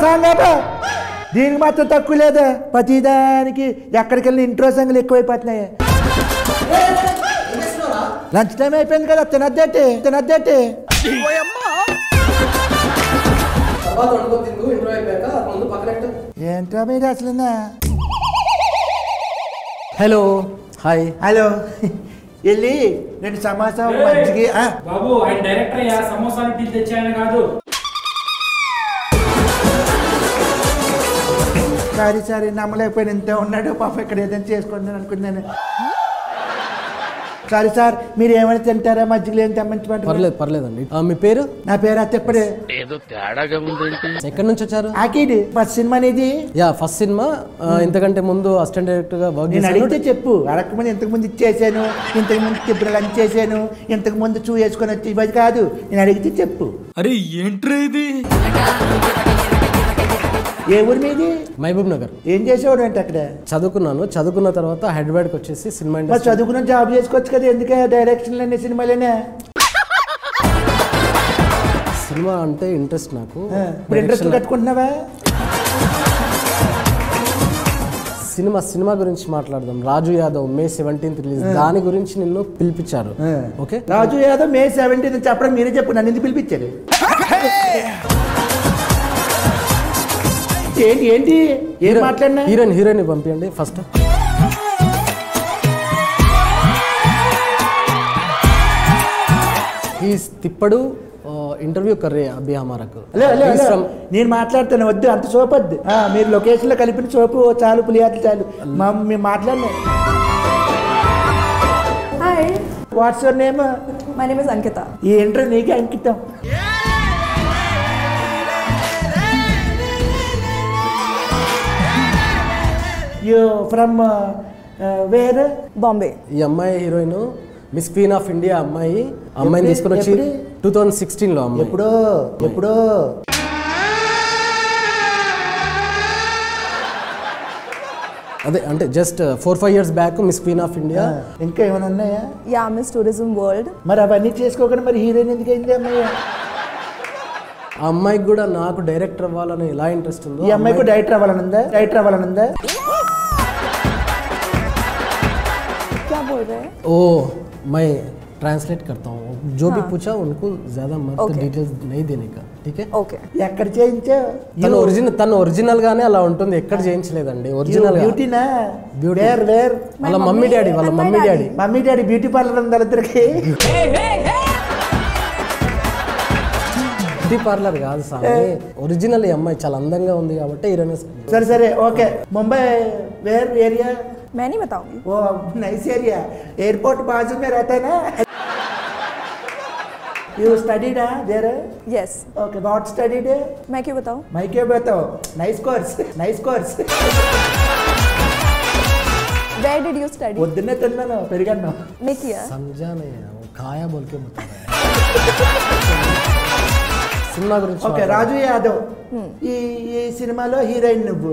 Song దీనికి మాత్రం తక్కువ లేదా ప్రతిదానికి ఎక్కడికి వెళ్ళిన ఇంట్రో సంగులు ఎక్కువైపోతున్నాయి లంచ్ టైం అయిపోయింది కదా తినద్దేటి ఏంట్రా మీరు అసలు హలో హాయ్ హలో వెళ్ళి 2 సమోసా మజ్జిగ బాబు ఆయన డైరెక్టర్ అయ్యా సమోసాలు టీ తెచ్చాయని కాదు సారీ నమ్మలేకపోయిన ఇంత ఉన్నాడు పాప ఇక్కడ ఏదైనా చేసుకుంటాను అనుకున్నాను సారీ సార్ మీరు ఏమైనా తింటారా మజ్జిగలు ఏం తెమ్మంటారు పర్లేదండి మీ పేరు నా పేరు అత్తప్పడే ఏదో తేడాగా ఉంది ఎక్కడి నుంచి వచ్చారు ఆకిడి ఫస్ట్ సినిమా అనేది ఫస్ట్ సినిమా ఇంతకంటే ముందు అసిస్టెంట్ డైరెక్టర్ గా వర్క్ నేను అడిగితే చెప్పు అడగకముందు ఇంతకుముందు ఇచ్చేసాను ఇంతకుముందు ఇప్పుడు లంచ్ చేశాను ఇంతకుముందు చూ వేసుకొని వచ్చి ఇవ్వదు కాదు నేను అడిగితే చెప్పు అరే ఏంట్రా ఇది ఏ ఊరి మీది మహబూబ్ నగర్ ఏం చేసేవాడు అంటే అక్కడ చదువుకున్న తర్వాత హైదరాబాద్కి వచ్చేసి సినిమా మరి చదువుకున్న జాబ్ చేసుకోవచ్చు కదా ఎందుకే డైరెక్షన్లోనే సినిమాలోనే సినిమా అంటే ఇంట్రెస్ట్ నాకు ఇప్పుడు ఇంట్రెస్ట్ కట్టుకుంటున్నావా సినిమా గురించి మాట్లాడదాం రాజు యాదవ్ May 17th రిలీజ్ దాని గురించి నిన్ను పిలిపించారు ఓకే రాజు యాదవ్ May 17th చెప్పడం మీరే చెప్పు నన్ను ఎందుకు పిలిపించారు ఏంటి ఏం మాట్లాడినా హీరోయిన్ పంపించండి ఫస్ట్ తిప్పడు ఇంటర్వ్యూ కర్రే అభి హమారకు నేను మాట్లాడతాను వద్దు అంత సోపు వద్దు మీరు లొకేషన్ లో కలిపిన సోపు చాలు పులియాట్లు చాలు మేము మాట్లాడినా hi what's your name my name is Ankita ఈ ఇంటర్వ్యూ నీకే అంకితం యూ ఫ్రమ్ వేర్ బాంబే ఈ అమ్మాయి heroine miss queen of India అమ్మాయిని తీసుకుని వచ్చి 2016 లో అమ్మాయి ఎప్పుడో అదే అంటే just 4-5 years back miss queen of India ఇంకా ఏమైనా ఉన్నాయా యా మిస్ టూరిజం వరల్డ్ మరి అవన్నీ చేసుకోకుండా మరి హీరోయిన్ ఎందుకు అయింది అమ్మాయి ఆ అమ్మాయికి కూడా నాకు డైరెక్టర్ అవ్వాలని ఎలా ఇంట్రెస్ట్ ఉందో ఈ అమ్మాయికి డైరెక్టర్ అవ్వాలనుందా क्या बोल रहे हैं ओ मैं ट्रांसलेट करता हूँ जो भी पूछा उनको ज्यादा मत डिटेल्स नहीं देने का ठीक है ఓకే ఎక్కడ చేయించావు తను ఒరిజినల్ గానే అలా ఉంటుంది ఎక్కడ చేయించలేదండి ఒరిజినల్ బ్యూటీనా వేర్ వాళ్ళ మమ్మీ డాడీ బ్యూటీ పార్లర్ ఉంది వాళ్ళిద్దరికి బ్యూటీ పార్లర్ కాదు సామి ఒరిజినల్ ఈ అమ్మాయి చాలా అందంగా ఉంది కాబట్టి హీరోయిన్ సరే ఓకే ముంబై వేర్ ఏరియా मैं नहीं बताऊंगी वो नाइस एरिया एयरपोर्ट बाजू में रहता है ना you studied there yes okay what studied मैं क्यों बताऊं मैं क्यों बताओ nice course where did you study పొద్దున్నే తిన్నాను పెరిగాను नहीं किया समझा नहीं है वो खाया बोल के बता रहा है సినిమా గురించి ఓకే రాజు యాదవ్ ఈ సినిమాలో హీరోయిన్ నువ్వు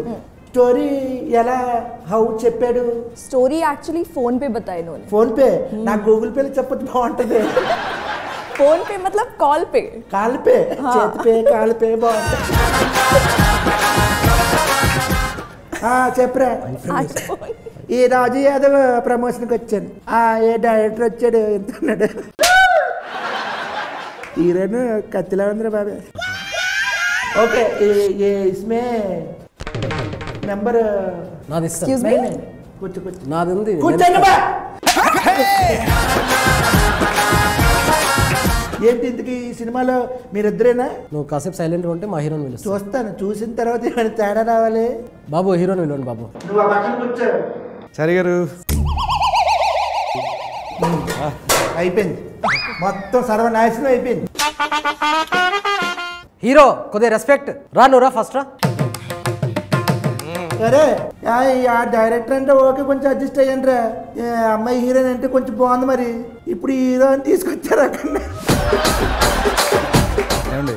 స్టోరీ ఎలా హౌ చెప్పాడు स्टोरी एक्चुअली फोन पे बताया इन्होंने ఫోన్ పే నాకు గూగుల్ పేలో చెప్పొచ్చు బాగుంటది फोन पे मतलब कॉल पे కాల్ పే చేతి పే కాల్ పే బాగుంటది చెప్పరా ఈ రాజు యాదవ్ ప్రమోషన్కి వచ్చాను ఏ డైరెక్టర్ వచ్చాడు ఎంత ఉన్నాడు హీరోయిన్ కత్తిలా ఉందిరా బాబే ఓకే ఇస్మే నెంబర్ నాది एक्सक्यूज मी కూర్చో నాది ఉంది ఏంటి ఇంతకీ ఈ సినిమాలో మీరిద్దరేనా నువ్వు కాసేపు సైలెంట్ ఉంటే మా హీరోని పిలుస్తా చూస్తాను చూసిన తర్వాత ఏమైనా తేడా రావాలి బాబు హీరోని పిలవండి బాబు నువ్వు ఆ పక్కన కూర్చో సరే గారు అయిపోయింది మొత్తం సర్వనాశనం అయిపోయింది హీరో కొద్దిగా రెస్పెక్ట్ నువ్వు ఫస్ట్ రా సరే ఆ డైరెక్టర్ అంటే ఓకే కొంచెం అడ్జస్ట్ అయ్యండి రా అమ్మాయి హీరోయిన్ అంటే కొంచెం బాగుంది మరి ఇప్పుడు హీరోయిన్ తీసుకొచ్చారు అక్కడ ఏమండి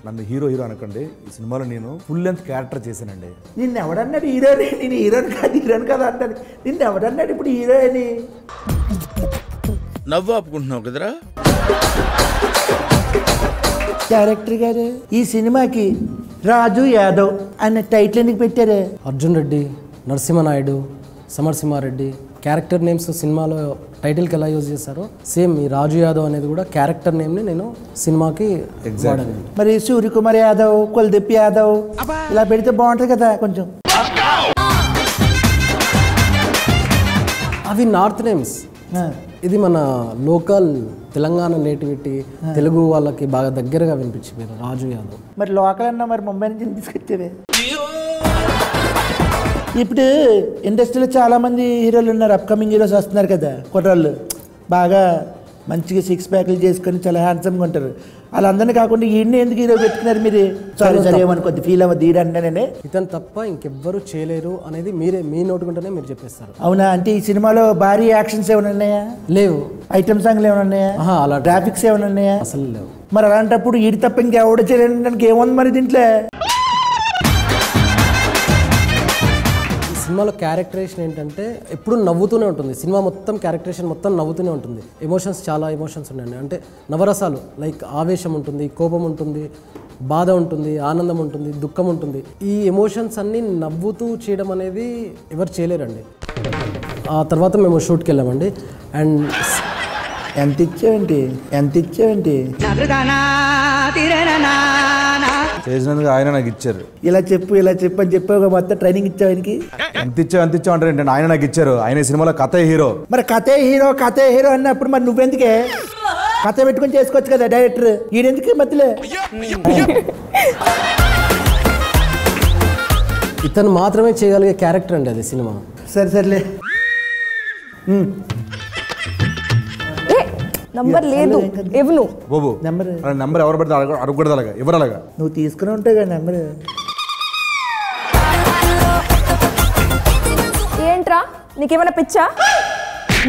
నన్ను హీరో అనకండి ఈ సినిమాలో నేను ఫుల్ లెంత్ క్యారెక్టర్ చేశానండి నిన్ను ఎవడన్నాడు హీరోయిన్ నేను హీరోయిన్ కాదు అంటాను నిన్ను ఎవడన్నాడు ఇప్పుడు హీరోయిన్ నవ్వు ఆపుకుంటున్నావు కదరా డైరెక్టర్ గారు ఈ సినిమాకి రాజు యాదవ్ అనే టైటిల్ ఎందుకు పెట్టారు? అర్జున్ రెడ్డి, నరసింహనాయుడు, సమరసింహారెడ్డి క్యారెక్టర్ నేమ్స్ సినిమాలో టైటిల్కి ఎలా యూజ్ చేశారో సేమ్ ఈ రాజు యాదవ్ అనేది కూడా క్యారెక్టర్ నేమ్ని నేను సినిమాకి వాడాను. మరి సూర్యకుమార్ యాదవ్, కులదీప్ యాదవ్ ఇలా పెడితే బాగుంటుంది కదా కొంచెం. అవి నార్త్ నేమ్స్, ఇది మన లోకల్ తెలంగాణ నేటివిటీ, తెలుగు వాళ్ళకి బాగా దగ్గరగా వినిపించిపోయారు రాజు యాదవ్. మరి లోకల్ అన్నా మరి ముంబై నుంచి తీసుకొచ్చేవే. ఇప్పుడు ఇండస్ట్రీలో చాలామంది హీరోలు ఉన్నారు, అప్కమింగ్ హీరోస్ వస్తున్నారు కదా, కుర్రాళ్ళు బాగా మంచిగా 6 ప్యాక్లు చేసుకొని చాలా హ్యాండ్సమ్గా ఉంటారు. వాళ్ళందరినీ కాకుండా ఈయన్ని ఎందుకు హీరో పెట్టుకున్నారు మీరు? సారీ ఏమని కొద్ది ఫీల్ అవ్వద్దు ఈడంటేనే. ఇతను తప్ప ఇంకెవ్వరు చేయలేరు అనేది మీ నోటుకుంటేనే మీరు చెప్పేస్తారు. అవునా? అంటే ఈ సినిమాలో భారీ యాక్షన్స్ ఏమైనా ఉన్నాయా? లేవు. ఐటమ్ సాంగ్లు ఏమైనా ఉన్నాయా? అలా గ్రాఫిక్స్ ఏమైనా ఉన్నాయా? అసలు లేవు. మరి అలాంటప్పుడు ఈడి తప్ప ఇంకెవడ చేయడానికి ఏముంది మరి దీంట్లో? సినిమాలో క్యారెక్టరేషన్ ఏంటంటే ఎప్పుడు నవ్వుతూనే ఉంటుంది. సినిమా మొత్తం క్యారెక్టరేషన్ మొత్తం నవ్వుతూనే ఉంటుంది. ఎమోషన్స్ చాలా ఎమోషన్స్ ఉన్నాయండి. అంటే నవరసాలు లైక్ ఆవేశం ఉంటుంది, కోపం ఉంటుంది, బాధ ఉంటుంది, ఆనందం ఉంటుంది, దుఃఖం ఉంటుంది. ఈ ఎమోషన్స్ అన్నీ నవ్వుతూ చేయడం అనేది ఎవరు చేయలేరండి. ఆ తర్వాత మేము షూట్కి వెళ్ళామండి. అండ్ ఎంత ఇచ్చావేంటి చేసినందుకు ఆయన నాకు ఇచ్చారు. ఇలా చెప్పు అని చెప్పావు, మొత్తం ట్రైనింగ్ ఇచ్చావు ఆయనకి. ఎంత ఇచ్చావు అంటారు ఏంటంటే ఆయన నాకు ఇచ్చారు. ఆయన సినిమాలో కథే హీరో. మరి కథే హీరో అన్నప్పుడు మరి నువ్వెందుకే కథ పెట్టుకొని చేసుకోవచ్చు కదా డైరెక్టర్, ఈయనెందుకు మధ్యలో? ఇతను మాత్రమే చేయగలిగే క్యారెక్టర్ అండి అది సినిమా. సర్లే. నంబర్ లేదు ఇవ్వను. బాబు నెంబర్ ఎవరు పడితే అడగకూడదు. అలాగా ఎవరు అలాగా నువ్వు తీసుకుని ఉంటావు కదా నెంబర్. ఏంట్రా నీకేమైనా పిచ్చా?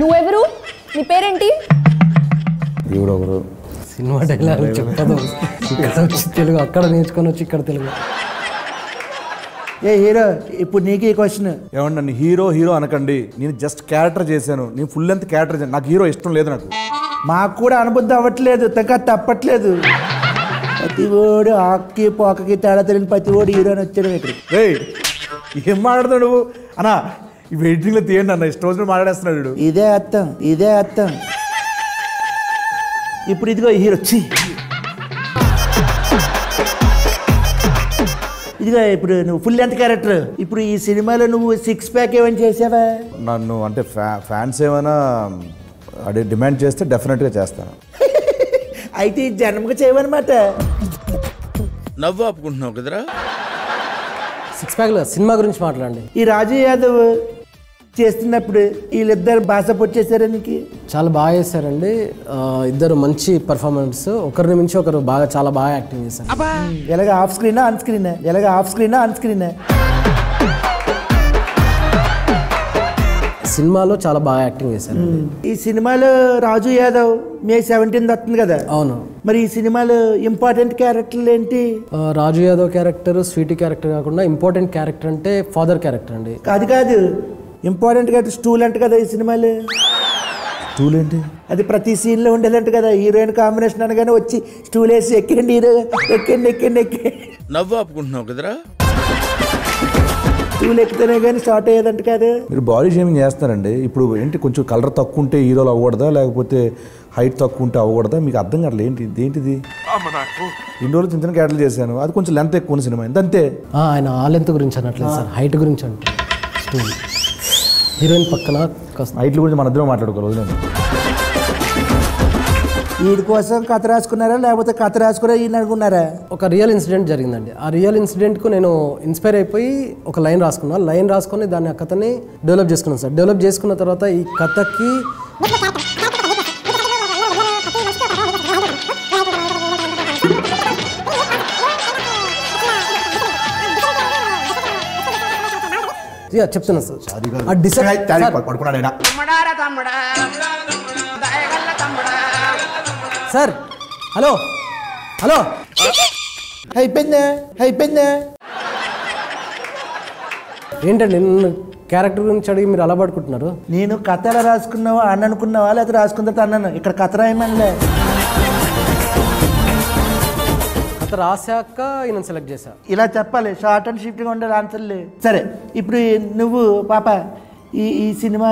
నువ్వెవరు? నీ పేరేంటి? ఎవరు సినిమా డైలాగ్ చెప్పదు. ఇక్కడ వచ్చి తెలుగు, అక్కడ నేర్చుకొని వచ్చి ఇక్కడ తెలుగు. ఏ హీరో, ఇప్పుడు నీకు ఈ క్వశ్చన్. ఏమండి నన్ను హీరో అనకండి. నేను జస్ట్ క్యారెక్టర్ చేశాను. నేను ఫుల్ లెంత్ క్యారెక్టర్ చేశాను. నాకు హీరో ఇష్టం లేదు. నాకు మాకు కూడా అనుబుద్ధి అవ్వట్లేదు, తప్పట్లేదు. ప్రతి ఓడు ఆక్కి పోకకి తేడా తెలియని ప్రతి ఓడు హీరోని వచ్చాడు ఇక్కడ. ఏం మాట్లాడుతున్నాడు నువ్వు అన్నా? ఈ వెయిటింగ్లో తీయండి అన్న, ఇష్టం వచ్చిన మాట్లాడేస్తున్నాడు. ఇదే అర్థం. ఇప్పుడు ఇదిగో హీరో ఇదిగో ఇప్పుడు నువ్వు ఫుల్ లెంత్ క్యారెక్టర్. ఇప్పుడు ఈ సినిమాలో నువ్వు 6 ప్యాక్ ఏమైనా చేసావా? నన్ను అంటే ఫ్యాన్స్ ఏమైనా డిమాండ్ చేస్తే డెఫినెట్గా చేస్తాను. అయితే ఈ జన్మకు చేయవన్నమాట. నవ్వు ఆపుకుంటున్నావు కదరా. 6 ప్యాక్లో సినిమా గురించి మాట్లాడండి. ఈ రాజు యాదవ్ చేస్తున్నప్పుడు వీళ్ళిద్దరు బాగా సపోర్ట్ చేశారా నీకు? చాలా బాగా చేశారండి. ఇద్దరు మంచి పర్ఫార్మెన్స్, ఒకరిని మించి ఒకరు చాలా బాగా యాక్టింగ్ చేశారు. ఎలాగ ఆఫ్ స్క్రీనా ఆన్ స్క్రీనా? సినిమాలో చాలా బాగా యాక్టింగ్ చేశారు. ఈ సినిమాలో రాజు యాదవ్ May 17 వస్తుంది కదా. అవును. మరి ఈ సినిమాలో ఇంపార్టెంట్ క్యారెక్టర్లు ఏంటి? రాజు యాదవ్ క్యారెక్టర్ స్వీటీ క్యారెక్టర్ కాకుండా ఇంపార్టెంట్ క్యారెక్టర్ అంటే ఫాదర్ క్యారెక్టర్ అండి. కాదు ఇంపార్టెంట్ క్యారెక్టర్ స్టూల్ అంట కదా ఈ సినిమాలో. స్టూల్ ఏంటి? అది ప్రతి సీన్లో ఉండేదంట కదా. హీరోయిన్ కాంబినేషన్ అనగానే వచ్చి స్టూల్ వేసి ఎక్కండి హీరో, ఎక్కండి. నవ్వు ఆపుకుంటున్నావు కదరా. స్టూల్ ఎక్కితేనే కానీ స్టార్ట్ అయ్యేదంట కదా. మీరు బాడీ షేమింగ్ చేస్తారండి. ఇప్పుడు ఏంటి కొంచెం కలర్ తక్కువ ఉంటే హీరోలు అవ్వకూడదా, లేకపోతే హైట్ తక్కువ ఉంటే అవ్వకూడదా? మీకు అర్థం కావట్లేదు. ఏంటిది? ఇన్ని రోజులు చిన్న క్యారెక్టర్లు చేశాను, అది కొంచెం లెంత్ ఎక్కువ ఉన్న సినిమా అంతే. ఆయన ఆ లెంత్ గురించి అనట్లేదు సార్, హైట్ గురించి అంటే. హీరోయిన్ పక్కన హైట్ల గురించి మన ఇద్దరం మాట్లాడుకోవాలి. వీడి కోసం కథ రాసుకున్నారా లేకపోతే కథ రాసుకురా ఈయన అనుకున్నారా? ఒక రియల్ ఇన్సిడెంట్ జరిగిందండి. ఆ రియల్ ఇన్సిడెంట్కు నేను ఇన్స్పైర్ అయిపోయి ఒక లైన్ రాసుకొని దాన్ని ఆ కథని డెవలప్ చేసుకున్నాను సార్. డెవలప్ చేసుకున్న తర్వాత ఈ కథకి చెప్తున్నా సార్. హలో అయిపోయిందా? ఏంటండి నిన్ను క్యారెక్టర్ గురించి అడిగి మీరు అలా పడుకుంటున్నారు? నేను కథ ఎలా రాసుకున్నావా అని అనుకున్నావా లేకపోతే రాసుకున్న తర్వాత అన్నాను. ఇక్కడ కథ రాయమనిలే. అంత రాశాక ఈయన సెలెక్ట్ చేశా. ఇలా చెప్పాలి, షార్ట్ అండ్ స్వీట్గా ఉండాలి ఆన్సర్లు. సరే, ఇప్పుడు నువ్వు పాప ఈ సినిమా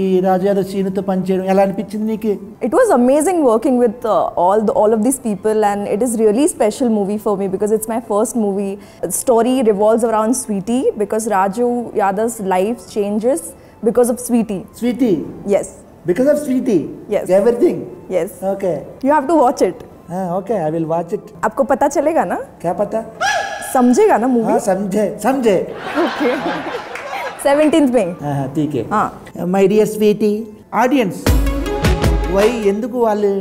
ఈ రాజు యాదవ్ సీనుతో పనిచేయడం ఎలా అనిపించింది నీకు? It was amazing working with all of these people, and it is really special movie for me because it's my first movie. The story revolves around Sweetie because Raju Yadav's life changes because of Sweetie. Sweetie? Yes. Because of Sweetie? Yes. Everything? Yes. Okay. You have to watch it. Okay, I will watch it. आपको पता चलेगा ना? क्या पता? समझेगा ना movie? समझे. Okay. 17th में. ठीक है. My dear sweetie audience, why ఎందుకు వాళ్ళు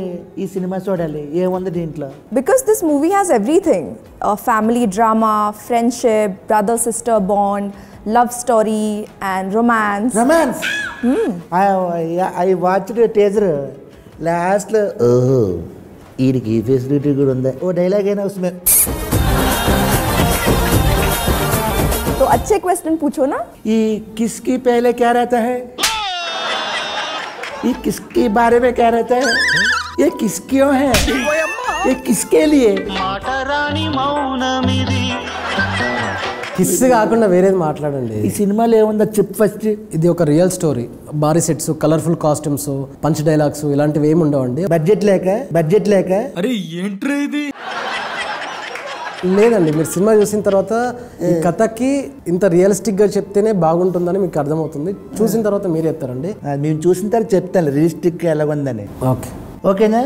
ఈ సినిమా చూడాలి? ఏముంది దీంట్లో? Because this movie has everything. Family drama, friendship, brother-sister bond, love story and romance. Romance? I watched a teaser. లాస్ట్లో ఓహో వీడికి ఈ ఫెసిలిటీ కూడా ఉందా, ఓ డైలాగ్ అయినా उसमें. तो अच्छे क्वेश्चन पूछो ना. ये किसकी पहले क्या रहता है? ये किसके बारे में क्या रहता है? ये किस क्यों है? ये किसके लिए? కిస్ కాకుండా వేరేది మాట్లాడండి. ఈ సినిమాలో ఏముందో చెప్పు ఫస్ట్. ఇది ఒక రియల్ స్టోరీ. భారీ sets, colourful costumes, punch dialogues ఇలాంటివి ఏమి ఉండవండి. బడ్జెట్ లేక అరే ఏంట్రా ఇది? లేదండి, మీరు సినిమా చూసిన తర్వాత ఈ కథకి ఇంత రియలిస్టిక్గా చెప్తేనే బాగుంటుందని మీకు అర్థమవుతుంది. చూసిన తర్వాత మీరు చెప్తారండి. మేము చూసిన తర్వాత చెప్తాను రియలిస్టిక్ ఎలాగుందని. ఓకే, ఓకేనా?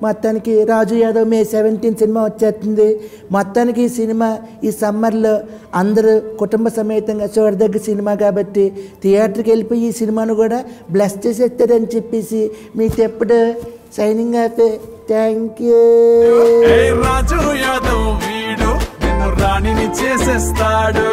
మొత్తానికి రాజు యాదవ్ మే 17 సినిమా వచ్చేస్తుంది. మొత్తానికి ఈ సినిమా ఈ సమ్మర్లో అందరూ కుటుంబ సమేతంగా చూడదగ్గ సినిమా కాబట్టి థియేటర్కి వెళ్ళిపోయి ఈ సినిమాను కూడా బ్లెస్ చేసేస్తారని చెప్పేసి మీకు ఎప్పుడు signing off. Thank you. Raju Yadav వీడు నిన్ను రాణిని చేసేస్తాడు.